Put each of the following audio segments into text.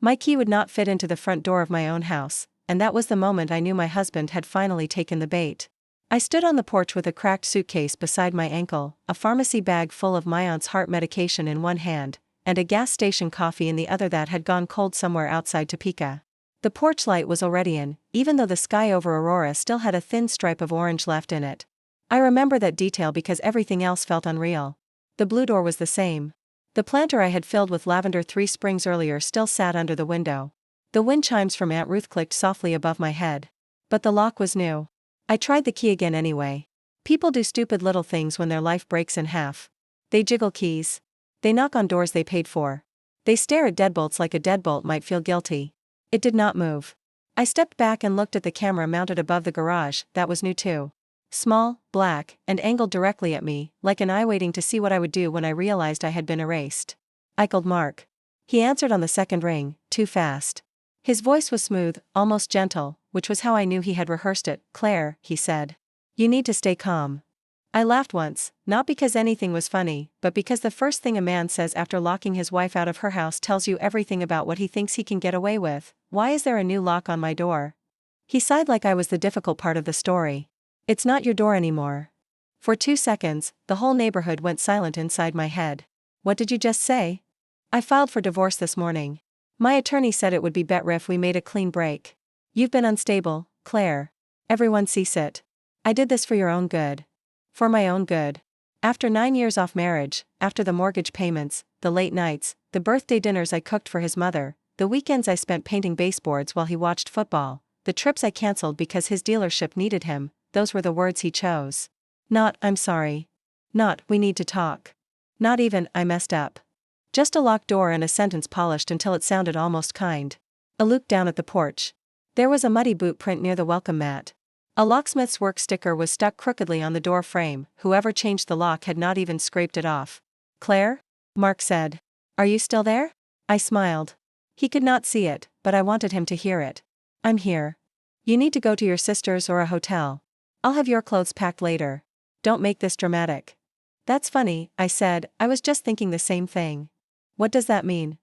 My key would not fit into the front door of my own house, and that was the moment I knew my husband had finally taken the bait. I stood on the porch with a cracked suitcase beside my ankle, a pharmacy bag full of my aunt's heart medication in one hand, and a gas station coffee in the other that had gone cold somewhere outside Topeka. The porch light was already in, even though the sky over Aurora still had a thin stripe of orange left in it. I remember that detail because everything else felt unreal. The blue door was the same. The planter I had filled with lavender 3 springs earlier still sat under the window. The wind chimes from Aunt Ruth clicked softly above my head. But the lock was new. I tried the key again anyway. People do stupid little things when their life breaks in half. They jiggle keys. They knock on doors they paid for. They stare at deadbolts like a deadbolt might feel guilty. It did not move. I stepped back and looked at the camera mounted above the garage, that was new too. Small, black, and angled directly at me, like an eye waiting to see what I would do when I realized I had been erased. I called Mark. He answered on the second ring, too fast. His voice was smooth, almost gentle, which was how I knew he had rehearsed it. "Claire," he said. "You need to stay calm." I laughed once, not because anything was funny, but because the first thing a man says after locking his wife out of her house tells you everything about what he thinks he can get away with. "Why is there a new lock on my door?" He sighed like I was the difficult part of the story. "It's not your door anymore." For 2 seconds, the whole neighborhood went silent inside my head. "What did you just say?" "I filed for divorce this morning. My attorney said it would be better if we made a clean break. You've been unstable, Claire. Everyone sees it. I did this for your own good. For my own good. After 9 years off marriage, after the mortgage payments, the late nights, the birthday dinners I cooked for his mother, the weekends I spent painting baseboards while he watched football, the trips I canceled because his dealership needed him, those were the words he chose. Not, 'I'm sorry.' Not, 'we need to talk.' Not even, 'I messed up.' Just a locked door and a sentence polished until it sounded almost kind. I looked down at the porch. There was a muddy boot print near the welcome mat. A locksmith's work sticker was stuck crookedly on the door frame. Whoever changed the lock had not even scraped it off. "Claire?" Mark said. "Are you still there?" I smiled. He could not see it, but I wanted him to hear it. "I'm here. You need to go to your sister's or a hotel. I'll have your clothes packed later. Don't make this dramatic." "That's funny," I said. "I was just thinking the same thing." "What does that mean?"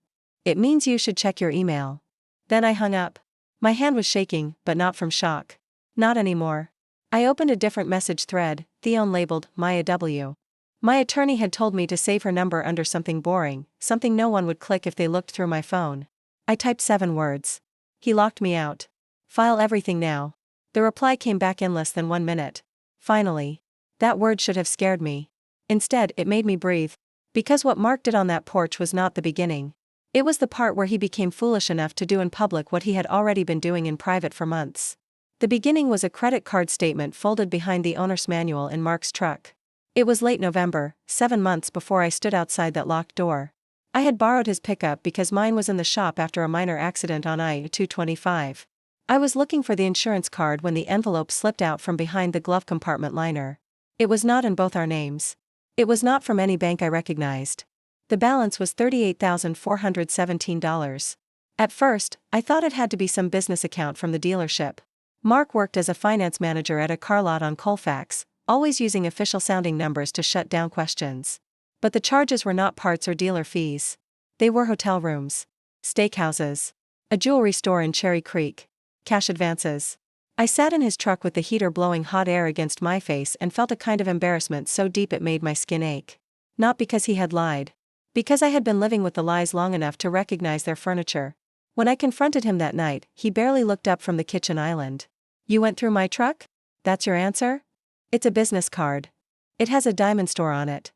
"It means you should check your email." Then I hung up. My hand was shaking, but not from shock. Not anymore. I opened a different message thread, Theone labeled, Maya W. My attorney had told me to save her number under something boring, something no one would click if they looked through my phone. I typed 7 words. He locked me out. File everything now. The reply came back in less than 1 minute. Finally. That word should have scared me. Instead, it made me breathe. Because what Mark did on that porch was not the beginning. It was the part where he became foolish enough to do in public what he had already been doing in private for months. The beginning was a credit card statement folded behind the owner's manual in Mark's truck. It was late November, 7 months before I stood outside that locked door. I had borrowed his pickup because mine was in the shop after a minor accident on I-225. I was looking for the insurance card when the envelope slipped out from behind the glove compartment liner. It was not in both our names. It was not from any bank I recognized. The balance was $38,417. At first, I thought it had to be some business account from the dealership. Mark worked as a finance manager at a car lot on Colfax, always using official-sounding numbers to shut down questions. But the charges were not parts or dealer fees. They were hotel rooms, steakhouses, a jewelry store in Cherry Creek, cash advances. I sat in his truck with the heater blowing hot air against my face and felt a kind of embarrassment so deep it made my skin ache. Not because he had lied. Because I had been living with the lies long enough to recognize their furniture. When I confronted him that night, he barely looked up from the kitchen island. "You went through my truck? That's your answer?" "It's a business card. It has a diamond store on it."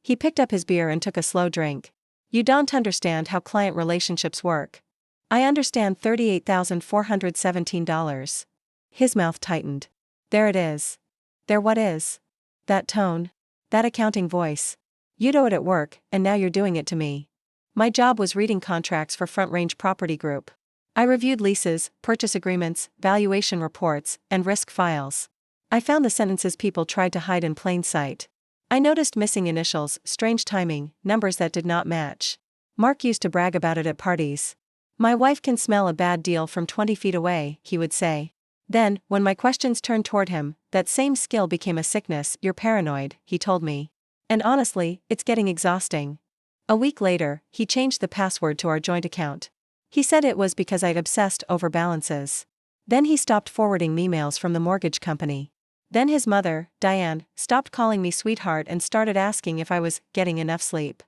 He picked up his beer and took a slow drink. "You don't understand how client relationships work." "I understand $38,417. His mouth tightened. "There it is." "There what is?" "That tone. That accounting voice. You'd owe it at work, and now you're doing it to me." My job was reading contracts for Front Range Property Group. I reviewed leases, purchase agreements, valuation reports, and risk files. I found the sentences people tried to hide in plain sight. I noticed missing initials, strange timing, numbers that did not match. Mark used to brag about it at parties. "My wife can smell a bad deal from 20 feet away," he would say. Then, when my questions turned toward him, that same skill became a sickness. "You're paranoid," he told me. "And honestly, it's getting exhausting." A week later, he changed the password to our joint account. He said it was because I'd obsessed over balances. Then he stopped forwarding me emails from the mortgage company. Then his mother, Diane, stopped calling me sweetheart and started asking if I was getting enough sleep.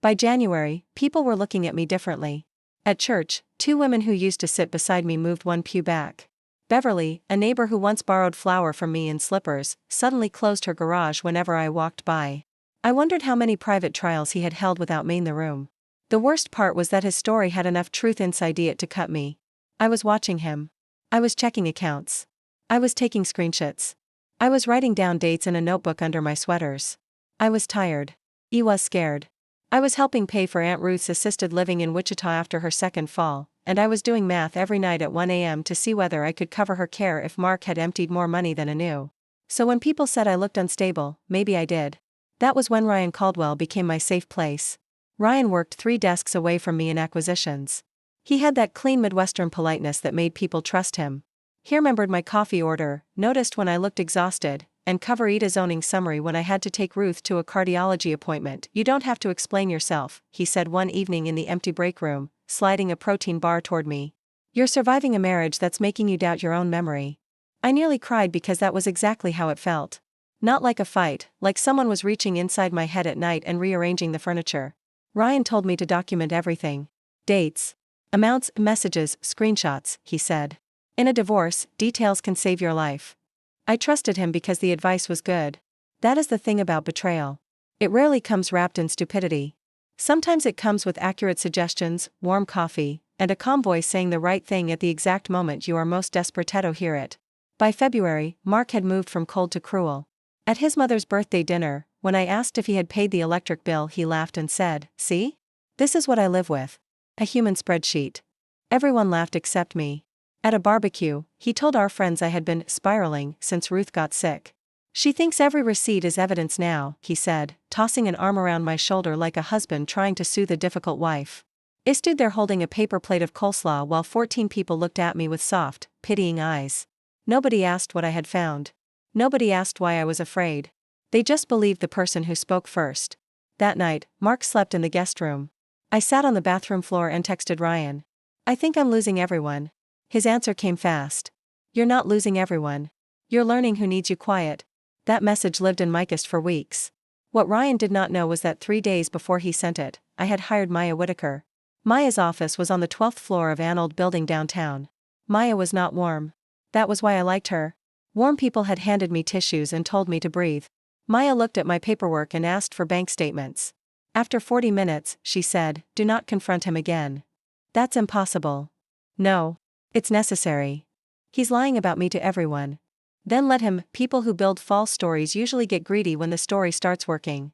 By January, people were looking at me differently. At church, 2 women who used to sit beside me moved 1 pew back. Beverly, a neighbor who once borrowed flour from me in slippers, suddenly closed her garage whenever I walked by. I wondered how many private trials he had held without me in the room. The worst part was that his story had enough truth inside it to cut me. I was watching him. I was checking accounts. I was taking screenshots. I was writing down dates in a notebook under my sweaters. I was tired. I was scared. I was helping pay for Aunt Ruth's assisted living in Wichita after her second fall, and I was doing math every night at 1 a.m. to see whether I could cover her care if Mark had emptied more money than I knew. So when people said I looked unstable, maybe I did. That was when Ryan Caldwell became my safe place. Ryan worked 3 desks away from me in acquisitions. He had that clean Midwestern politeness that made people trust him. He remembered my coffee order, noticed when I looked exhausted, and covered a zoning summary when I had to take Ruth to a cardiology appointment. "You don't have to explain yourself," he said one evening in the empty break room, sliding a protein bar toward me. "You're surviving a marriage that's making you doubt your own memory." I nearly cried because that was exactly how it felt. Not like a fight, like someone was reaching inside my head at night and rearranging the furniture. Ryan told me to document everything. Dates, amounts, messages, screenshots, he said. In a divorce, details can save your life. I trusted him because the advice was good. That is the thing about betrayal. It rarely comes wrapped in stupidity. Sometimes it comes with accurate suggestions, warm coffee, and a calm voice saying the right thing at the exact moment you are most desperate to hear it. By February, Mark had moved from cold to cruel. At his mother's birthday dinner, when I asked if he had paid the electric bill, he laughed and said, "See? This is what I live with. A human spreadsheet." Everyone laughed except me. At a barbecue, he told our friends I had been spiraling since Ruth got sick. "She thinks every receipt is evidence now," he said, tossing an arm around my shoulder like a husband trying to soothe a difficult wife. I stood there holding a paper plate of coleslaw while 14 people looked at me with soft, pitying eyes. Nobody asked what I had found. Nobody asked why I was afraid. They just believed the person who spoke first. That night, Mark slept in the guest room. I sat on the bathroom floor and texted Ryan. "I think I'm losing everyone." His answer came fast. "You're not losing everyone. You're learning who needs you quiet." That message lived in my chest for weeks. What Ryan did not know was that 3 days before he sent it, I had hired Maya Whitaker. Maya's office was on the 12th floor of an old building downtown. Maya was not warm. That was why I liked her. Warm people had handed me tissues and told me to breathe. Maya looked at my paperwork and asked for bank statements. After 40 minutes, she said, "Do not confront him again. That's impossible." "No. It's necessary. He's lying about me to everyone." "Then let him." People who build false stories usually get greedy when the story starts working.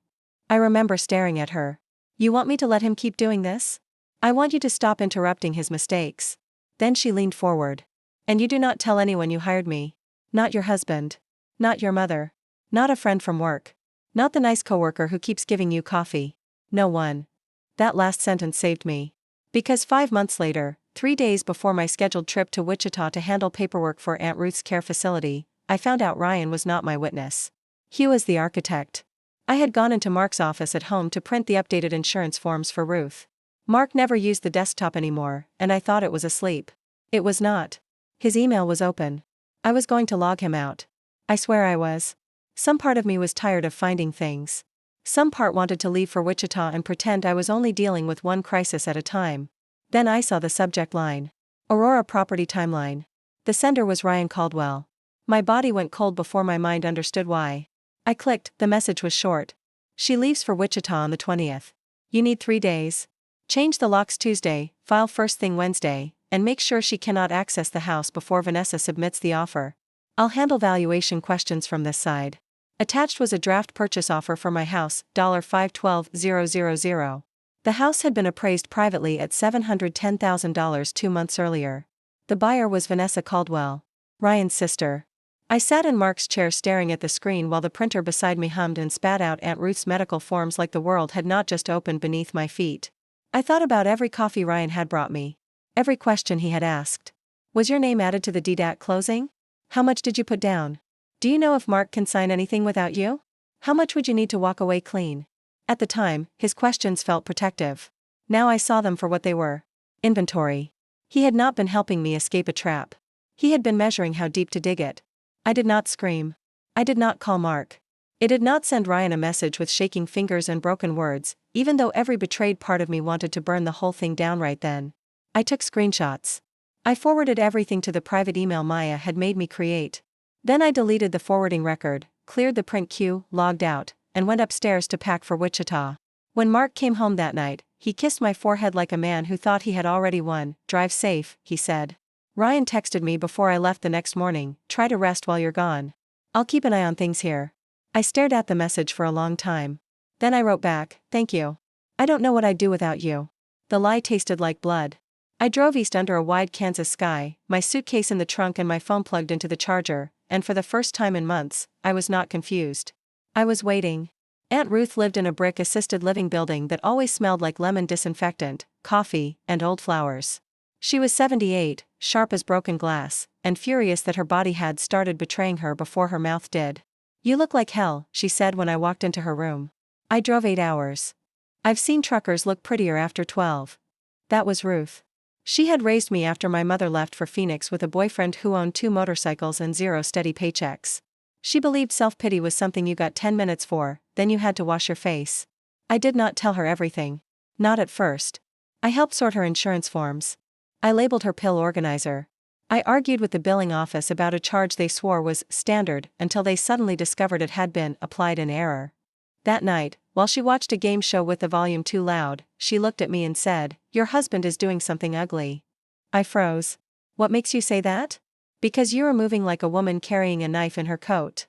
I remember staring at her. "You want me to let him keep doing this? I want you to stop interrupting his mistakes." Then she leaned forward. "And you do not tell anyone you hired me. Not your husband. Not your mother. Not a friend from work. Not the nice coworker who keeps giving you coffee. No one." That last sentence saved me. Because 5 months later, 3 days before my scheduled trip to Wichita to handle paperwork for Aunt Ruth's care facility, I found out Ryan was not my witness. He was the architect. I had gone into Mark's office at home to print the updated insurance forms for Ruth. Mark never used the desktop anymore, and I thought it was asleep. It was not. His email was open. I was going to log him out. I swear I was. Some part of me was tired of finding things. Some part wanted to leave for Wichita and pretend I was only dealing with one crisis at a time. Then I saw the subject line. Aurora Property Timeline. The sender was Ryan Caldwell. My body went cold before my mind understood why. I clicked. The message was short. "She leaves for Wichita on the 20th. You need 3 days. Change the locks Tuesday, file first thing Wednesday, and make sure she cannot access the house before Vanessa submits the offer. I'll handle valuation questions from this side." Attached was a draft purchase offer for my house, $512,000. The house had been appraised privately at $710,000 2 months earlier. The buyer was Vanessa Caldwell, Ryan's sister. I sat in Mark's chair staring at the screen while the printer beside me hummed and spat out Aunt Ruth's medical forms like the world had not just opened beneath my feet. I thought about every coffee Ryan had brought me. Every question he had asked. "Was your name added to the deed at closing? How much did you put down? Do you know if Mark can sign anything without you? How much would you need to walk away clean?" At the time, his questions felt protective. Now I saw them for what they were. Inventory. He had not been helping me escape a trap. He had been measuring how deep to dig it. I did not scream. I did not call Mark. I did not send Ryan a message with shaking fingers and broken words, even though every betrayed part of me wanted to burn the whole thing down right then. I took screenshots. I forwarded everything to the private email Maya had made me create. Then I deleted the forwarding record, cleared the print queue, logged out, and went upstairs to pack for Wichita. When Mark came home that night, he kissed my forehead like a man who thought he had already won. Drive safe, he said. Ryan texted me before I left the next morning, try to rest while you're gone. I'll keep an eye on things here. I stared at the message for a long time. Then I wrote back, thank you. I don't know what I'd do without you. The lie tasted like blood. I drove east under a wide Kansas sky, my suitcase in the trunk and my phone plugged into the charger, and for the first time in months, I was not confused. I was waiting. Aunt Ruth lived in a brick-assisted living building that always smelled like lemon disinfectant, coffee, and old flowers. She was 78, sharp as broken glass, and furious that her body had started betraying her before her mouth did. You look like hell, she said when I walked into her room. I drove 8 hours. I've seen truckers look prettier after 12. That was Ruth. She had raised me after my mother left for Phoenix with a boyfriend who owned 2 motorcycles and 0 steady paychecks. She believed self-pity was something you got 10 minutes for, then you had to wash your face. I did not tell her everything. Not at first. I helped sort her insurance forms. I labeled her pill organizer. I argued with the billing office about a charge they swore was standard until they suddenly discovered it had been applied in error. That night, while she watched a game show with the volume too loud, she looked at me and said, "Your husband is doing something ugly." I froze. What makes you say that? Because you are moving like a woman carrying a knife in her coat.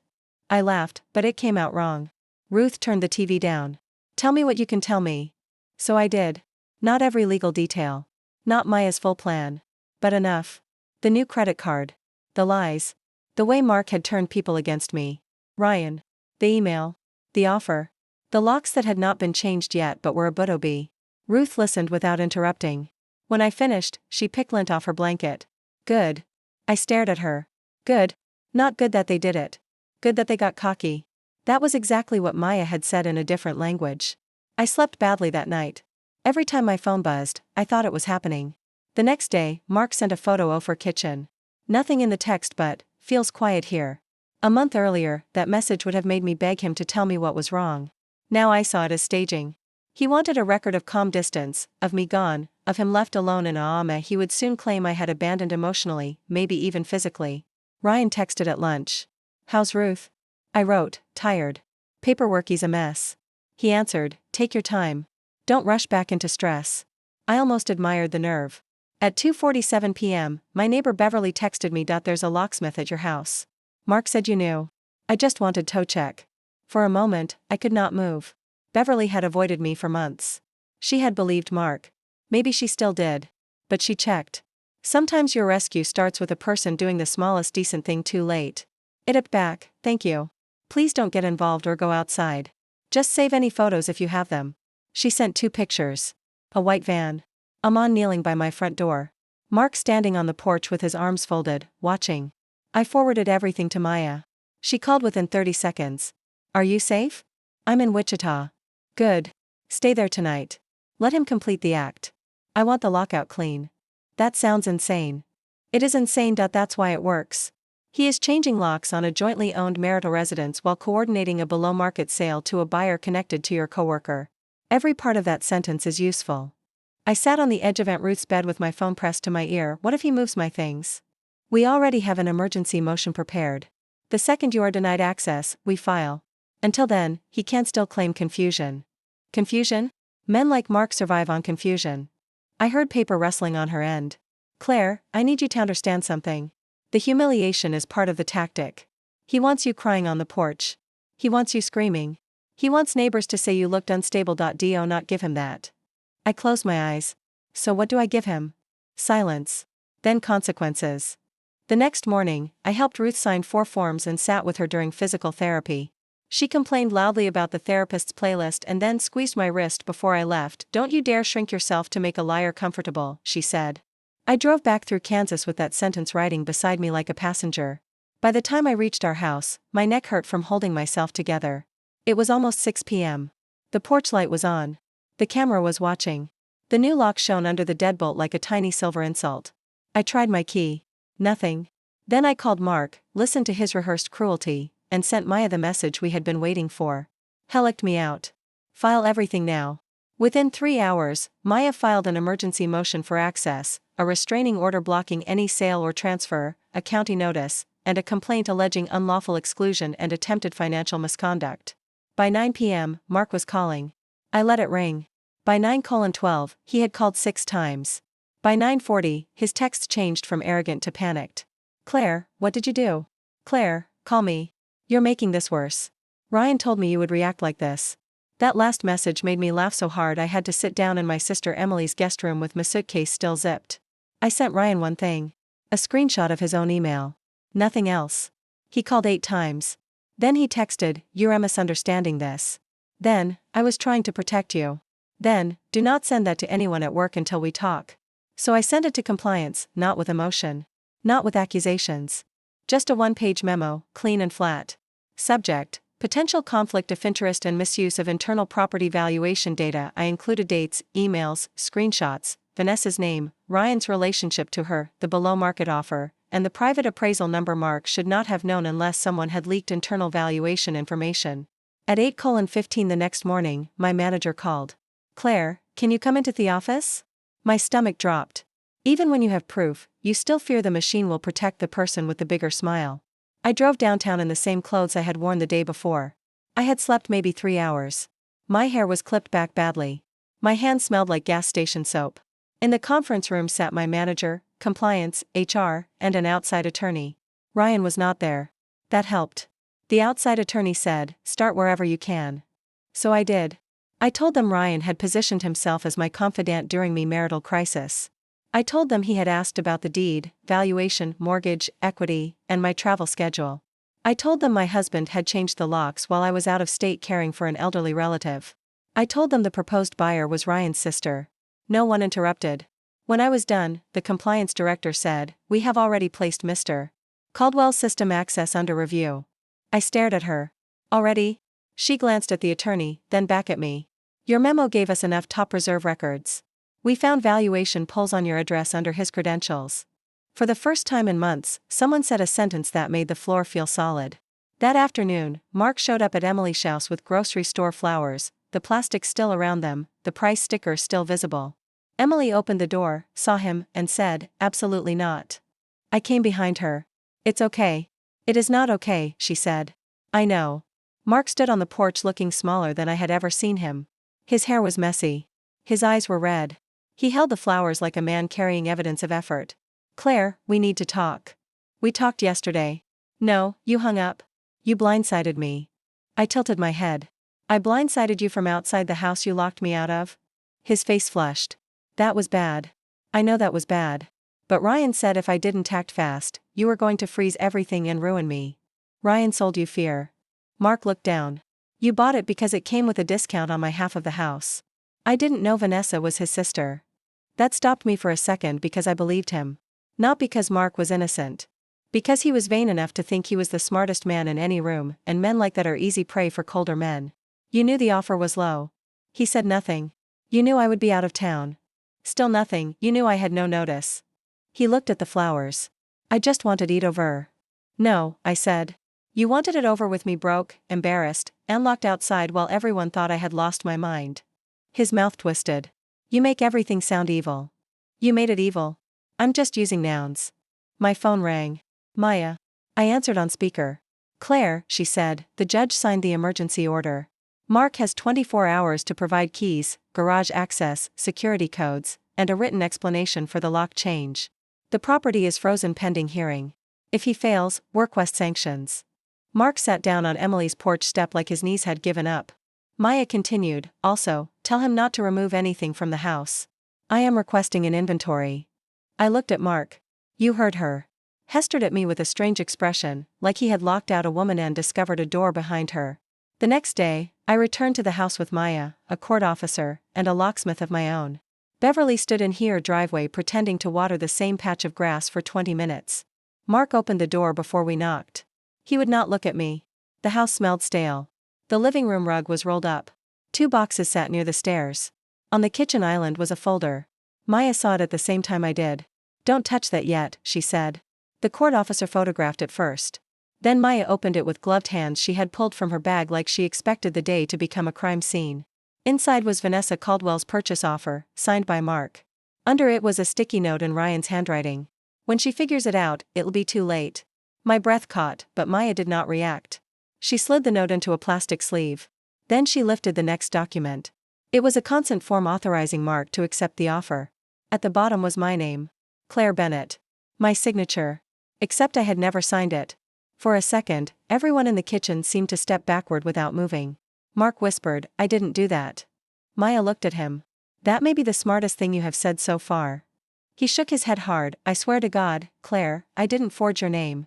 I laughed, but it came out wrong. Ruth turned the TV down. Tell me what you can tell me. So I did. Not every legal detail. Not Maya's full plan. But enough. The new credit card. The lies. The way Mark had turned people against me. Ryan. The email. The offer. The locks that had not been changed yet but were a Butobi. Ruth listened without interrupting. When I finished, she picked lint off her blanket. Good. I stared at her. Good. Not good that they did it. Good that they got cocky. That was exactly what Maya had said in a different language. I slept badly that night. Every time my phone buzzed, I thought it was happening. The next day, Mark sent a photo of her kitchen. Nothing in the text but, feels quiet here. A month earlier, that message would have made me beg him to tell me what was wrong. Now I saw it as staging. He wanted a record of calm distance, of me gone, of him left alone in Aame he would soon claim I had abandoned emotionally, maybe even physically. Ryan texted at lunch. How's Ruth? I wrote, tired. Paperworky's a mess. He answered, take your time. Don't rush back into stress. I almost admired the nerve. At 2:47 p.m., my neighbor Beverly texted me. There's a locksmith at your house. Mark said you knew. I just wanted toe check. For a moment, I could not move. Beverly had avoided me for months. She had believed Mark. Maybe she still did. But she checked. Sometimes your rescue starts with a person doing the smallest decent thing too late. It upped back, thank you. Please don't get involved or go outside. Just save any photos if you have them. She sent 2 pictures. A white van. Amon kneeling by my front door. Mark standing on the porch with his arms folded, watching. I forwarded everything to Maya. She called within 30 seconds. Are you safe? I'm in Wichita. Good. Stay there tonight. Let him complete the act. I want the lockout clean. That sounds insane. It is insane. That's why it works. He is changing locks on a jointly owned marital residence while coordinating a below-market sale to a buyer connected to your coworker. Every part of that sentence is useful. I sat on the edge of Aunt Ruth's bed with my phone pressed to my ear. What if he moves my things? We already have an emergency motion prepared. The second you are denied access, we file. Until then, he can still claim confusion. Confusion? Men like Mark survive on confusion. I heard paper rustling on her end. Claire, I need you to understand something. The humiliation is part of the tactic. He wants you crying on the porch. He wants you screaming. He wants neighbors to say you looked unstable. Do not give him that. I closed my eyes. So what do I give him? Silence. Then consequences. The next morning, I helped Ruth sign 4 forms and sat with her during physical therapy. She complained loudly about the therapist's playlist and then squeezed my wrist before I left. Don't you dare shrink yourself to make a liar comfortable, she said. I drove back through Kansas with that sentence riding beside me like a passenger. By the time I reached our house, my neck hurt from holding myself together. It was almost 6 p.m. The porch light was on. The camera was watching. The new lock shone under the deadbolt like a tiny silver insult. I tried my key. Nothing. Then I called Mark, listened to his rehearsed cruelty, and sent Maya the message we had been waiting for. Hellicked me out. File everything now. Within 3 hours, Maya filed an emergency motion for access, a restraining order blocking any sale or transfer, a county notice, and a complaint alleging unlawful exclusion and attempted financial misconduct. By 9 p.m., Mark was calling. I let it ring. By 9:12, he had called 6 times. By 9:40, his texts changed from arrogant to panicked. Claire, what did you do? Claire, call me. You're making this worse. Ryan told me you would react like this. That last message made me laugh so hard I had to sit down in my sister Emily's guest room with my suitcase still zipped. I sent Ryan one thing. A screenshot of his own email. Nothing else. He called 8 times. Then he texted, "You're misunderstanding this." Then, "I was trying to protect you." Then, "Do not send that to anyone at work until we talk." So I sent it to compliance, not with emotion. Not with accusations. Just a 1-page memo, clean and flat. Subject: Potential conflict of interest and misuse of internal property valuation data. I included dates, emails, screenshots, Vanessa's name, Ryan's relationship to her, the below-market offer, and the private appraisal number. Mark should not have known unless someone had leaked internal valuation information. At 8:15 the next morning, my manager called. Claire, can you come into the office? My stomach dropped. Even when you have proof, you still fear the machine will protect the person with the bigger smile. I drove downtown in the same clothes I had worn the day before. I had slept maybe 3 hours. My hair was clipped back badly. My hands smelled like gas station soap. In the conference room sat my manager, compliance, HR, and an outside attorney. Ryan was not there. That helped. The outside attorney said, "Start wherever you can." So I did. I told them Ryan had positioned himself as my confidant during my marital crisis. I told them he had asked about the deed, valuation, mortgage, equity, and my travel schedule. I told them my husband had changed the locks while I was out of state caring for an elderly relative. I told them the proposed buyer was Ryan's sister. No one interrupted. When I was done, the compliance director said, "We have already placed Mr. Caldwell's system access under review." I stared at her. "Already?" She glanced at the attorney, then back at me. "Your memo gave us enough top reserve records. We found valuation pulls on your address under his credentials." For the first time in months, someone said a sentence that made the floor feel solid. That afternoon, Mark showed up at Emily's house with grocery store flowers, the plastic still around them, the price sticker still visible. Emily opened the door, saw him, and said, "Absolutely not." I came behind her. "It's okay." "It is not okay," she said. "I know." Mark stood on the porch looking smaller than I had ever seen him. His hair was messy. His eyes were red. He held the flowers like a man carrying evidence of effort. "Claire, we need to talk. We talked yesterday." "No, you hung up. You blindsided me." I tilted my head. "I blindsided you from outside the house you locked me out of?" His face flushed. "That was bad. I know that was bad. But Ryan said if I didn't act fast, you were going to freeze everything and ruin me. Ryan sold you fear." Mark looked down. "You bought it because it came with a discount on my half of the house. I didn't know Vanessa was his sister." That stopped me for a second because I believed him. Not because Mark was innocent. Because he was vain enough to think he was the smartest man in any room, and men like that are easy prey for colder men. "You knew the offer was low." He said nothing. "You knew I would be out of town." Still nothing. "You knew I had no notice." He looked at the flowers. "I just wanted it over." "No," I said. "You wanted it over with me broke, embarrassed, and locked outside while everyone thought I had lost my mind." His mouth twisted. "You make everything sound evil." "You made it evil." "I'm just using nouns." My phone rang. "Maya." I answered on speaker. "Claire," she said, "the judge signed the emergency order. Mark has 24 hours to provide keys, garage access, security codes, and a written explanation for the lock change. The property is frozen pending hearing. If he fails, request sanctions." Mark sat down on Emily's porch step like his knees had given up. Maya continued, "Also, tell him not to remove anything from the house. I am requesting an inventory." I looked at Mark. "You heard her." He stared at me with a strange expression, like he had locked out a woman and discovered a door behind her. The next day, I returned to the house with Maya, a court officer, and a locksmith of my own. Beverly stood in her driveway pretending to water the same patch of grass for 20 minutes. Mark opened the door before we knocked. He would not look at me. The house smelled stale. The living room rug was rolled up. 2 boxes sat near the stairs. On the kitchen island was a folder. Maya saw it at the same time I did. "Don't touch that yet," she said. The court officer photographed it first. Then Maya opened it with gloved hands she had pulled from her bag like she expected the day to become a crime scene. Inside was Vanessa Caldwell's purchase offer, signed by Mark. Under it was a sticky note in Ryan's handwriting. "When she figures it out, it'll be too late." My breath caught, but Maya did not react. She slid the note into a plastic sleeve. Then she lifted the next document. It was a consent form authorizing Mark to accept the offer. At the bottom was my name. Claire Bennett. My signature. Except I had never signed it. For a second, everyone in the kitchen seemed to step backward without moving. Mark whispered, "I didn't do that." Maya looked at him. "That may be the smartest thing you have said so far." He shook his head hard. "I swear to God, Claire, I didn't forge your name."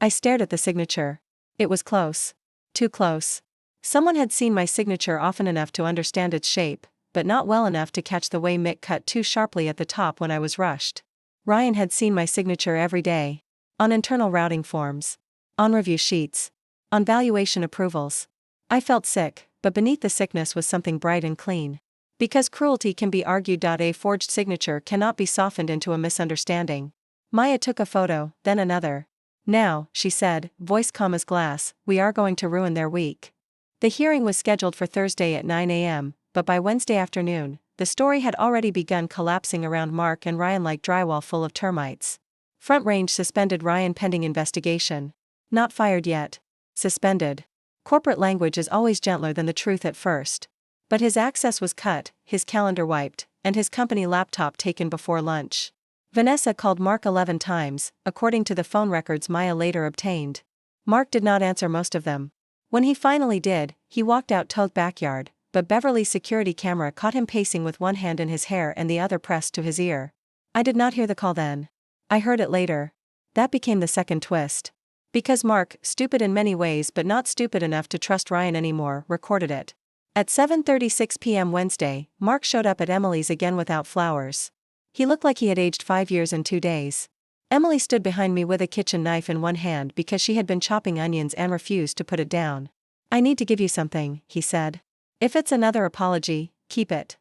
I stared at the signature. It was close. Too close. Someone had seen my signature often enough to understand its shape, but not well enough to catch the way Mick cut too sharply at the top when I was rushed. Ryan had seen my signature every day. On internal routing forms. On review sheets. On valuation approvals. I felt sick, but beneath the sickness was something bright and clean. Because cruelty can be argued. A forged signature cannot be softened into a misunderstanding. Maya took a photo, then another. "Now," she said, voice calm as glass, "we are going to ruin their week." The hearing was scheduled for Thursday at 9 a.m., but by Wednesday afternoon, the story had already begun collapsing around Mark and Ryan like drywall full of termites. Front Range suspended Ryan pending investigation. Not fired yet. Suspended. Corporate language is always gentler than the truth at first. But his access was cut, his calendar wiped, and his company laptop taken before lunch. Vanessa called Mark 11 times, according to the phone records Maya later obtained. Mark did not answer most of them. When he finally did, he walked out to the backyard, but Beverly's security camera caught him pacing with one hand in his hair and the other pressed to his ear. I did not hear the call then. I heard it later. That became the second twist. Because Mark, stupid in many ways but not stupid enough to trust Ryan anymore, recorded it. At 7:36 p.m. Wednesday, Mark showed up at Emily's again without flowers. He looked like he had aged 5 years and 2 days. Emily stood behind me with a kitchen knife in one hand because she had been chopping onions and refused to put it down. "I need to give you something," he said. "If it's another apology, keep it."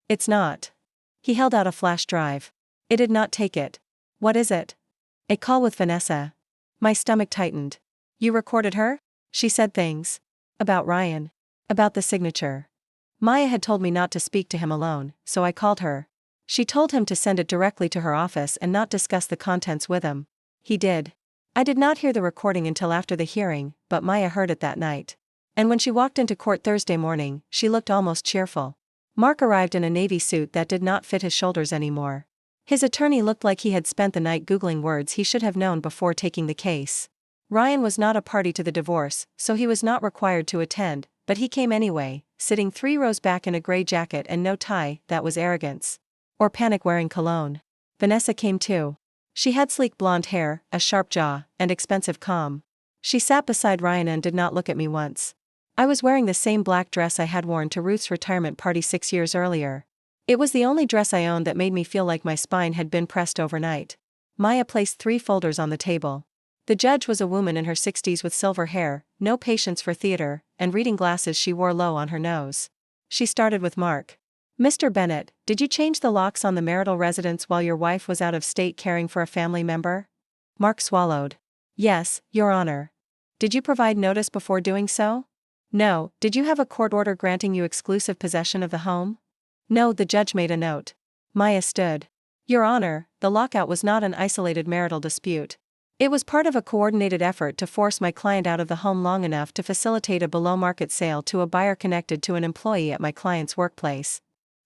"It's not." He held out a flash drive. It did not take it. "What is it?" "A call with Vanessa." My stomach tightened. "You recorded her?" She said things. About Ryan. About the signature. Maya had told me not to speak to him alone, so I called her. She told him to send it directly to her office and not discuss the contents with him. He did. I did not hear the recording until after the hearing, but Maya heard it that night. And when she walked into court Thursday morning, she looked almost cheerful. Mark arrived in a navy suit that did not fit his shoulders anymore. His attorney looked like he had spent the night Googling words he should have known before taking the case. Ryan was not a party to the divorce, so he was not required to attend, but he came anyway, sitting 3 rows back in a gray jacket and no tie. That was arrogance. Or panic wearing cologne. Vanessa came too. She had sleek blonde hair, a sharp jaw, and expensive calm. She sat beside Ryan and did not look at me once. I was wearing the same black dress I had worn to Ruth's retirement party 6 years earlier. It was the only dress I owned that made me feel like my spine had been pressed overnight. Maya placed 3 folders on the table. The judge was a woman in her 60s with silver hair, no patience for theater, and reading glasses she wore low on her nose. She started with Mark. "Mr. Bennett, did you change the locks on the marital residence while your wife was out of state caring for a family member?" Mark swallowed. "Yes, Your Honor." "Did you provide notice before doing so?" "No." "Did you have a court order granting you exclusive possession of the home?" "No." The judge made a note. Maya stood. "Your Honor, the lockout was not an isolated marital dispute. It was part of a coordinated effort to force my client out of the home long enough to facilitate a below-market sale to a buyer connected to an employee at my client's workplace."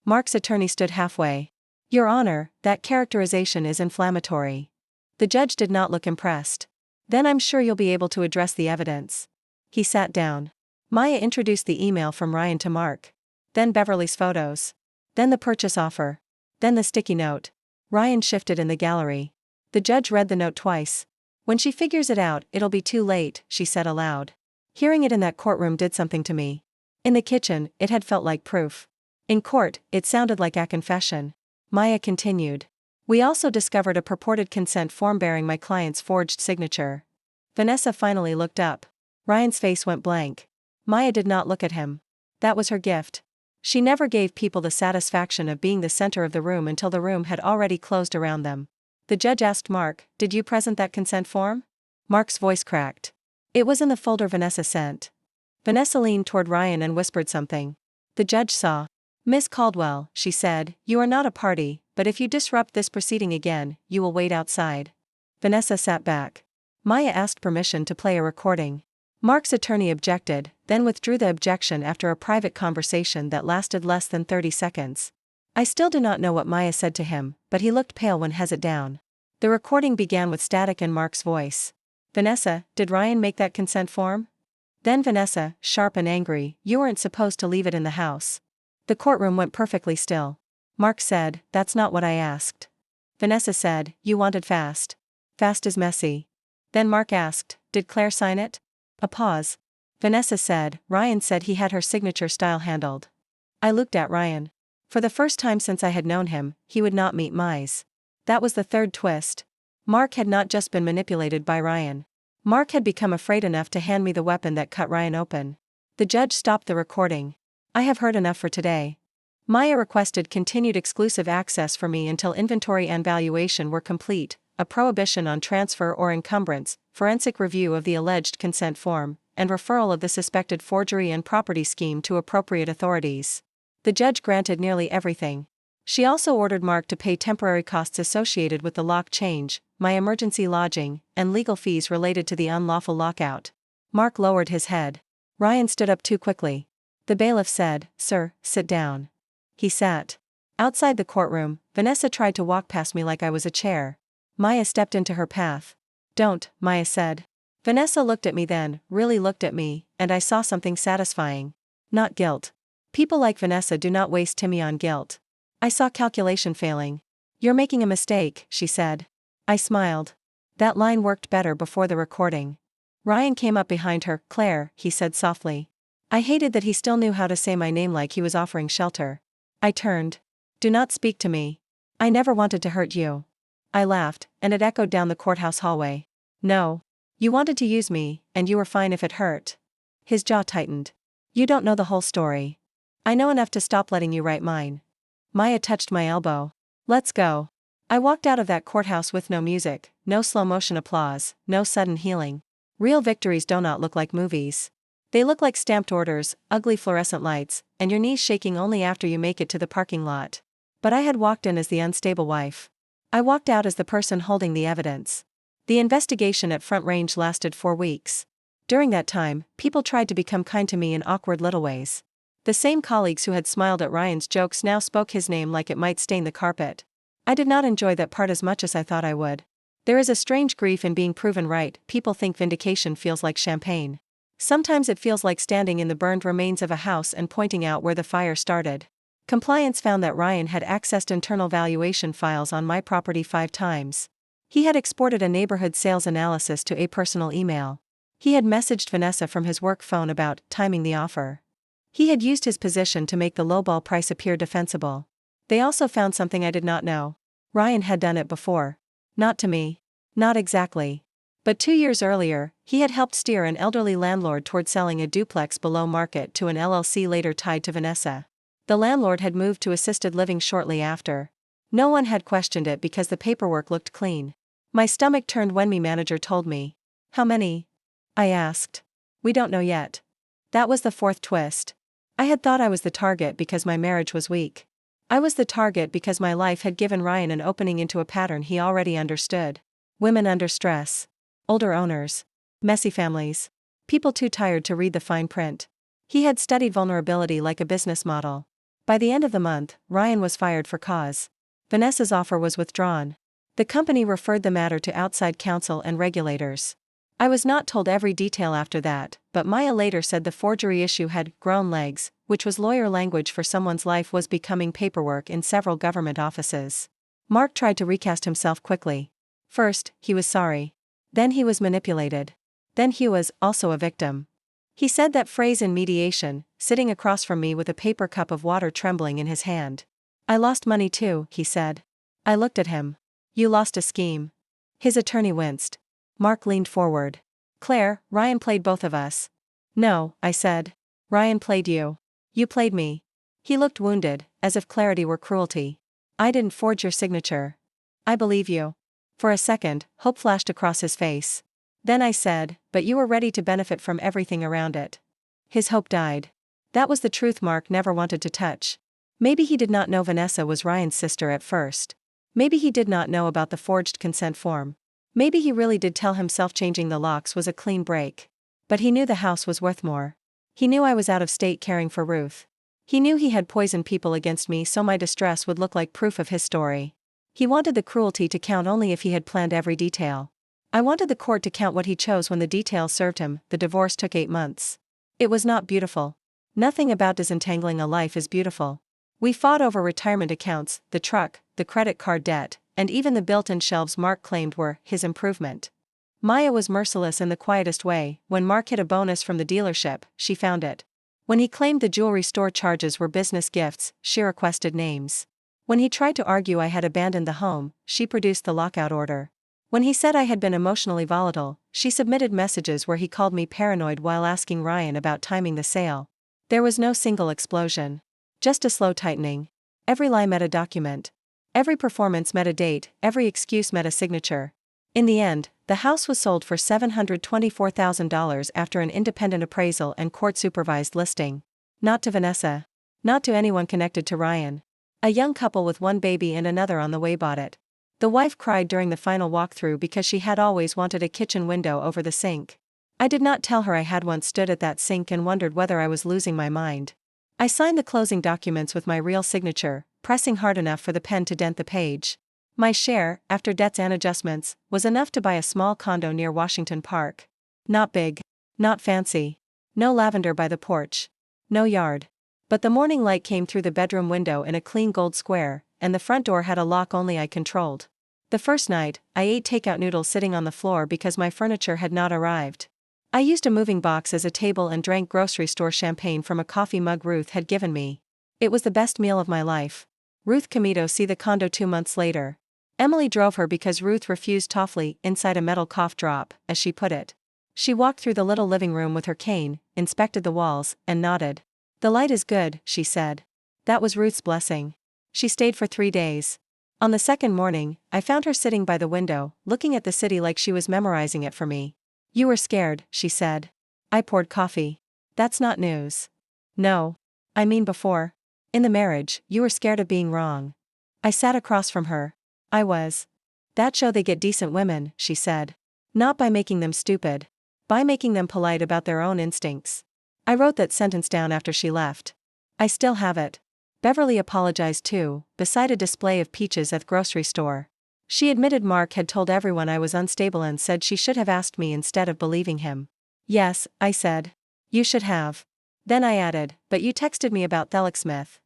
Mark's attorney stood halfway. "Your Honor, that characterization is inflammatory." The judge did not look impressed. "Then I'm sure you'll be able to address the evidence." He sat down. Maya introduced the email from Ryan to Mark. Then Beverly's photos. Then the purchase offer. Then the sticky note. Ryan shifted in the gallery. The judge read the note twice. "When she figures it out, it'll be too late," she said aloud. Hearing it in that courtroom did something to me. In the kitchen, it had felt like proof. In court, it sounded like a confession. Maya continued. "We also discovered a purported consent form bearing my client's forged signature." Vanessa finally looked up. Ryan's face went blank. Maya did not look at him. That was her gift. She never gave people the satisfaction of being the center of the room until the room had already closed around them. The judge asked Mark, "Did you present that consent form?" Mark's voice cracked. "It was in the folder Vanessa sent." Vanessa leaned toward Ryan and whispered something. The judge saw. "Miss Caldwell," she said, "you are not a party, but if you disrupt this proceeding again, you will wait outside." Vanessa sat back. Maya asked permission to play a recording. Mark's attorney objected, then withdrew the objection after a private conversation that lasted less than 30 seconds. I still do not know what Maya said to him, but he looked pale when held down. The recording began with static in Mark's voice. "Vanessa, did Ryan make that consent form?" Then Vanessa, sharp and angry, "You weren't supposed to leave it in the house." The courtroom went perfectly still. Mark said, "That's not what I asked." Vanessa said, "You wanted fast. Fast is messy." Then Mark asked, "Did Claire sign it?" A pause. Vanessa said, "Ryan said he had her signature style handled." I looked at Ryan. For the first time since I had known him, he would not meet Mies. That was the third twist. Mark had not just been manipulated by Ryan. Mark had become afraid enough to hand me the weapon that cut Ryan open. The judge stopped the recording. "I have heard enough for today." Maya requested continued exclusive access for me until inventory and valuation were complete, a prohibition on transfer or encumbrance, forensic review of the alleged consent form, and referral of the suspected forgery and property scheme to appropriate authorities. The judge granted nearly everything. She also ordered Mark to pay temporary costs associated with the lock change, my emergency lodging, and legal fees related to the unlawful lockout. Mark lowered his head. Ryan stood up too quickly. The bailiff said, "Sir, sit down." He sat. Outside the courtroom, Vanessa tried to walk past me like I was a chair. Maya stepped into her path. "Don't," Maya said. Vanessa looked at me then, really looked at me, and I saw something satisfying. Not guilt. People like Vanessa do not waste Timmy on guilt. I saw calculation failing. "You're making a mistake," she said. I smiled. That line worked better before the recording. Ryan came up behind her. "Claire," he said softly. I hated that he still knew how to say my name like he was offering shelter. I turned. "Do not speak to me. I never wanted to hurt you." I laughed, and it echoed down the courthouse hallway. "No. You wanted to use me, and you were fine if it hurt." His jaw tightened. "You don't know the whole story. I know enough to stop letting you write mine." Maya touched my elbow. "Let's go." I walked out of that courthouse with no music, no slow motion applause, no sudden healing. Real victories do not look like movies. They look like stamped orders, ugly fluorescent lights, and your knees shaking only after you make it to the parking lot. But I had walked in as the unstable wife. I walked out as the person holding the evidence. The investigation at Front Range lasted 4 weeks. During that time, people tried to become kind to me in awkward little ways. The same colleagues who had smiled at Ryan's jokes now spoke his name like it might stain the carpet. I did not enjoy that part as much as I thought I would. There is a strange grief in being proven right. People think vindication feels like champagne. Sometimes it feels like standing in the burned remains of a house and pointing out where the fire started. Compliance found that Ryan had accessed internal valuation files on my property 5 times. He had exported a neighborhood sales analysis to a personal email. He had messaged Vanessa from his work phone about timing the offer. He had used his position to make the lowball price appear defensible. They also found something I did not know. Ryan had done it before. Not to me. Not exactly. But 2 years earlier, he had helped steer an elderly landlord toward selling a duplex below market to an LLC later tied to Vanessa. The landlord had moved to assisted living shortly after. No one had questioned it because the paperwork looked clean. My stomach turned when my manager told me. "How many?" I asked. "We don't know yet." That was the 4th twist. I had thought I was the target because my marriage was weak. I was the target because my life had given Ryan an opening into a pattern he already understood. Women under stress. Older owners. Messy families. People too tired to read the fine print. He had studied vulnerability like a business model. By the end of the month, Ryan was fired for cause. Vanessa's offer was withdrawn. The company referred the matter to outside counsel and regulators. I was not told every detail after that, but Maya later said the forgery issue had grown legs, which was lawyer language for someone's life was becoming paperwork in several government offices. Mark tried to recast himself quickly. First, he was sorry. Then he was manipulated. Then he was also a victim. He said that phrase in mediation, sitting across from me with a paper cup of water trembling in his hand. "I lost money too," he said. I looked at him. "You lost a scheme." His attorney winced. Mark leaned forward. "Claire, Ryan played both of us." "No," I said. "Ryan played you. You played me." He looked wounded, as if clarity were cruelty. I didn't forge your signature. I believe you. For a second, hope flashed across his face. Then I said, but you were ready to benefit from everything around it. His hope died. That was the truth Mark never wanted to touch. Maybe he did not know Vanessa was Ryan's sister at first. Maybe he did not know about the forged consent form. Maybe he really did tell himself changing the locks was a clean break. But he knew the house was worth more. He knew I was out of state caring for Ruth. He knew he had poisoned people against me so my distress would look like proof of his story. He wanted the cruelty to count only if he had planned every detail. I wanted the court to count what he chose when the details served him. The divorce took 8 months. It was not beautiful. Nothing about disentangling a life is beautiful. We fought over retirement accounts, the truck, the credit card debt, and even the built-in shelves Mark claimed were his improvement. Maya was merciless in the quietest way. When Mark hit a bonus from the dealership, she found it. When he claimed the jewelry store charges were business gifts, she requested names. When he tried to argue I had abandoned the home, she produced the lockout order. When he said I had been emotionally volatile, she submitted messages where he called me paranoid while asking Ryan about timing the sale. There was no single explosion. Just a slow tightening. Every lie met a document. Every performance met a date, every excuse met a signature. In the end, the house was sold for $724,000 after an independent appraisal and court-supervised listing. Not to Vanessa. Not to anyone connected to Ryan. A young couple with one baby and another on the way bought it. The wife cried during the final walkthrough because she had always wanted a kitchen window over the sink. I did not tell her I had once stood at that sink and wondered whether I was losing my mind. I signed the closing documents with my real signature, pressing hard enough for the pen to dent the page. My share, after debts and adjustments, was enough to buy a small condo near Washington Park. Not big. Not fancy. No lavender by the porch. No yard. But the morning light came through the bedroom window in a clean gold square, and the front door had a lock only I controlled. The first night, I ate takeout noodles sitting on the floor because my furniture had not arrived. I used a moving box as a table and drank grocery store champagne from a coffee mug Ruth had given me. It was the best meal of my life. Ruth Comito see the condo 2 months later. Emily drove her because Ruth refused toffee inside a metal cough drop, as she put it. She walked through the little living room with her cane, inspected the walls, and nodded. The light is good, she said. That was Ruth's blessing. She stayed for 3 days. On the second morning, I found her sitting by the window, looking at the city like she was memorizing it for me. You were scared, she said. I poured coffee. That's not news. No. I mean before. In the marriage, you were scared of being wrong. I sat across from her. I was. That show they get decent women, she said. Not by making them stupid. By making them polite about their own instincts. I wrote that sentence down after she left. I still have it. Beverly apologized too, beside a display of peaches at the grocery store. She admitted Mark had told everyone I was unstable and said she should have asked me instead of believing him. Yes, I said. You should have. Then I added, but you texted me about Thelick Smith.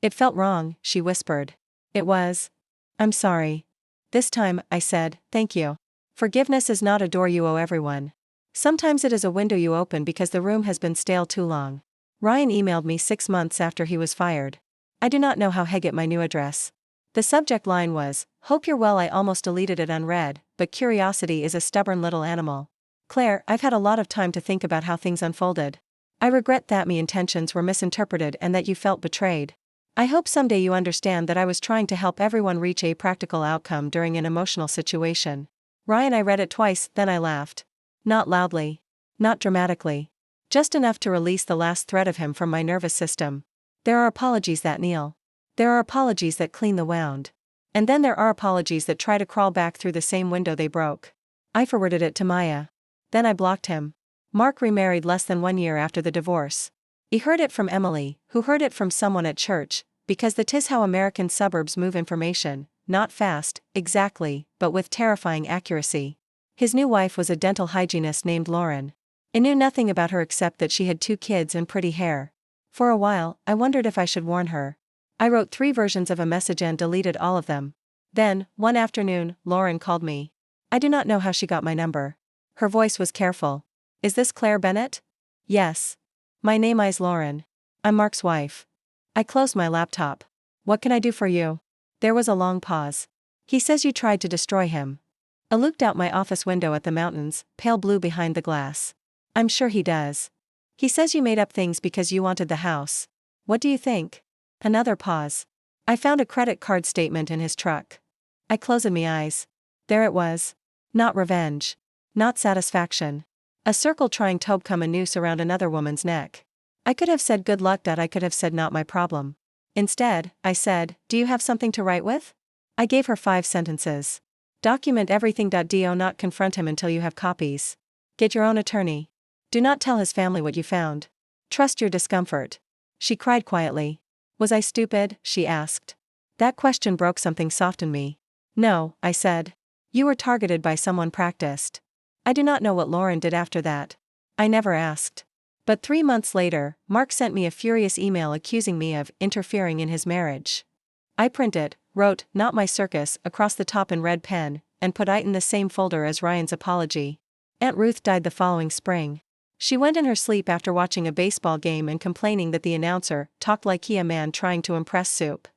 It felt wrong, she whispered. It was. I'm sorry. This time, I said, thank you. Forgiveness is not a door you owe everyone. Sometimes it is a window you open because the room has been stale too long. Ryan emailed me 6 months after he was fired. I do not know how he got my new address. The subject line was, hope you're well. I almost deleted it unread, but curiosity is a stubborn little animal. Claire, I've had a lot of time to think about how things unfolded. I regret that my intentions were misinterpreted and that you felt betrayed. I hope someday you understand that I was trying to help everyone reach a practical outcome during an emotional situation. Ryan, I read it twice, then I laughed. Not loudly. Not dramatically. Just enough to release the last thread of him from my nervous system. There are apologies that kneel. There are apologies that clean the wound. And then there are apologies that try to crawl back through the same window they broke. I forwarded it to Maya. Then I blocked him. Mark remarried less than 1 year after the divorce. He heard it from Emily, who heard it from someone at church, because that is how American suburbs move information, not fast, exactly, but with terrifying accuracy. His new wife was a dental hygienist named Lauren. I knew nothing about her except that she had 2 kids and pretty hair. For a while, I wondered if I should warn her. I wrote 3 versions of a message and deleted all of them. Then, one afternoon, Lauren called me. I do not know how she got my number. Her voice was careful. Is this Claire Bennett? Yes. My name is Lauren. I'm Mark's wife. I closed my laptop. What can I do for you? There was a long pause. He says you tried to destroy him. I looked out my office window at the mountains, pale blue behind the glass. I'm sure he does. He says you made up things because you wanted the house. What do you think? Another pause. I found a credit card statement in his truck. I closed my eyes. There it was. Not revenge. Not satisfaction. A circle trying to become a noose around another woman's neck. I could have said good luck. I could have said not my problem. Instead, I said, do you have something to write with? I gave her 5 sentences. Document everything. Do not confront him until you have copies. Get your own attorney. Do not tell his family what you found. Trust your discomfort. She cried quietly. Was I stupid? She asked. That question broke something soft in me. No, I said. You were targeted by someone practiced. I do not know what Lauren did after that. I never asked. But 3 months later, Mark sent me a furious email accusing me of interfering in his marriage. I printed, wrote, "Not my circus," across the top in red pen, and put it in the same folder as Ryan's apology. Aunt Ruth died the following spring. She went in her sleep after watching a baseball game and complaining that the announcer talked like a man trying to impress Soup.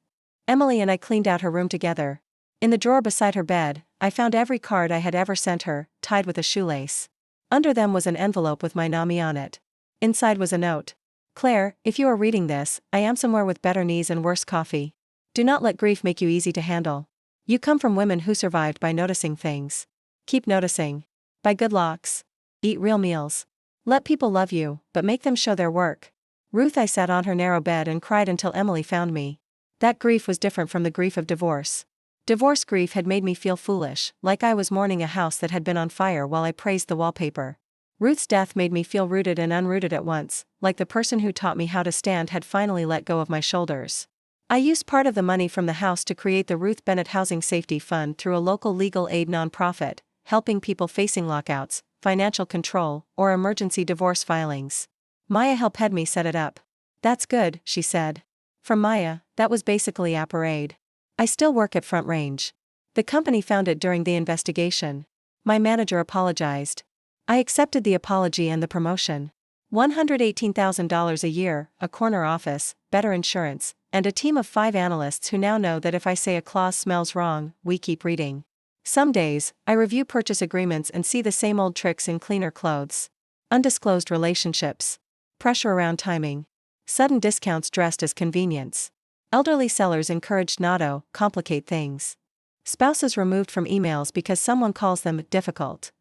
Emily and I cleaned out her room together. In the drawer beside her bed, I found every card I had ever sent her, tied with a shoelace. Under them was an envelope with my name on it. Inside was a note. Claire, if you are reading this, I am somewhere with better knees and worse coffee. Do not let grief make you easy to handle. You come from women who survived by noticing things. Keep noticing. Buy good locks. Eat real meals. Let people love you, but make them show their work. Ruth. I sat on her narrow bed and cried until Emily found me. That grief was different from the grief of divorce. Divorce grief had made me feel foolish, like I was mourning a house that had been on fire while I praised the wallpaper. Ruth's death made me feel rooted and unrooted at once, like the person who taught me how to stand had finally let go of my shoulders. I used part of the money from the house to create the Ruth Bennett Housing Safety Fund through a local legal aid nonprofit, helping people facing lockouts, financial control, or emergency divorce filings. Maya helped me set it up. That's good, she said. From Maya, that was basically a parade. I still work at Front Range. The company found it during the investigation. My manager apologized. I accepted the apology and the promotion. $118,000 a year, a corner office, better insurance, and a team of 5 analysts who now know that if I say a clause smells wrong, we keep reading. Some days, I review purchase agreements and see the same old tricks in cleaner clothes. Undisclosed relationships. Pressure around timing. Sudden discounts dressed as convenience. Elderly sellers encouraged not to complicate things. Spouses removed from emails because someone calls them difficult.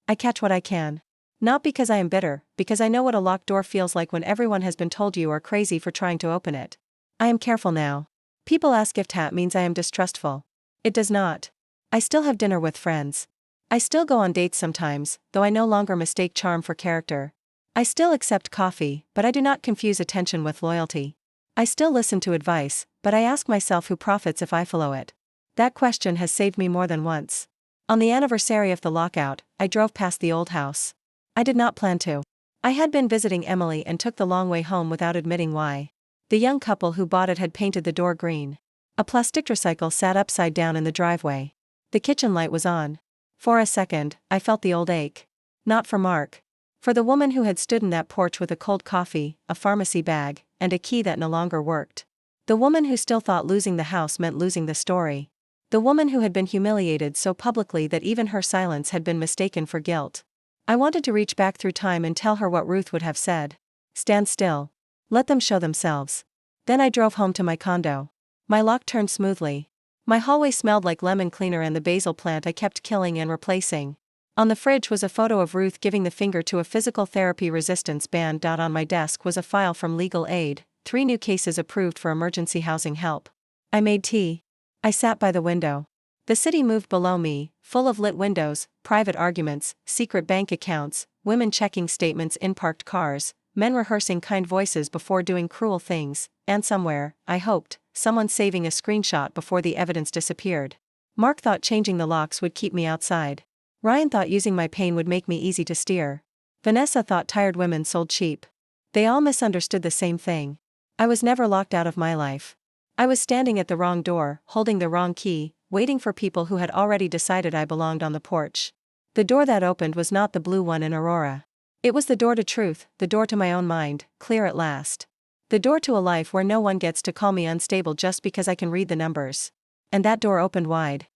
I catch what I can. Not because I am bitter, because I know what a locked door feels like when everyone has been told you are crazy for trying to open it. I am careful now. People ask if that means I am distrustful. It does not. I still have dinner with friends. I still go on dates sometimes, though I no longer mistake charm for character. I still accept coffee, but I do not confuse attention with loyalty. I still listen to advice, but I ask myself who profits if I follow it. That question has saved me more than once. On the anniversary of the lockout, I drove past the old house. I did not plan to. I had been visiting Emily and took the long way home without admitting why. The young couple who bought it had painted the door green. A plastictricycle sat upside down in the driveway. The kitchen light was on. For a second, I felt the old ache. Not for Mark. For the woman who had stood in that porch with a cold coffee, a pharmacy bag, and a key that no longer worked. The woman who still thought losing the house meant losing the story. The woman who had been humiliated so publicly that even her silence had been mistaken for guilt. I wanted to reach back through time and tell her what Ruth would have said. Stand still. Let them show themselves. Then I drove home to my condo. My lock turned smoothly. My hallway smelled like lemon cleaner and the basil plant I kept killing and replacing. On the fridge was a photo of Ruth giving the finger to a physical therapy resistance band. On my desk was a file from legal aid, 3 new cases approved for emergency housing help. I made tea. I sat by the window. The city moved below me, full of lit windows, private arguments, secret bank accounts, women checking statements in parked cars, men rehearsing kind voices before doing cruel things, and somewhere, I hoped, someone saving a screenshot before the evidence disappeared. Mark thought changing the locks would keep me outside. Ryan thought using my pain would make me easy to steer. Vanessa thought tired women sold cheap. They all misunderstood the same thing. I was never locked out of my life. I was standing at the wrong door, holding the wrong key, waiting for people who had already decided I belonged on the porch. The door that opened was not the blue one in Aurora. It was the door to truth, the door to my own mind, clear at last. The door to a life where no one gets to call me unstable just because I can read the numbers. And that door opened wide.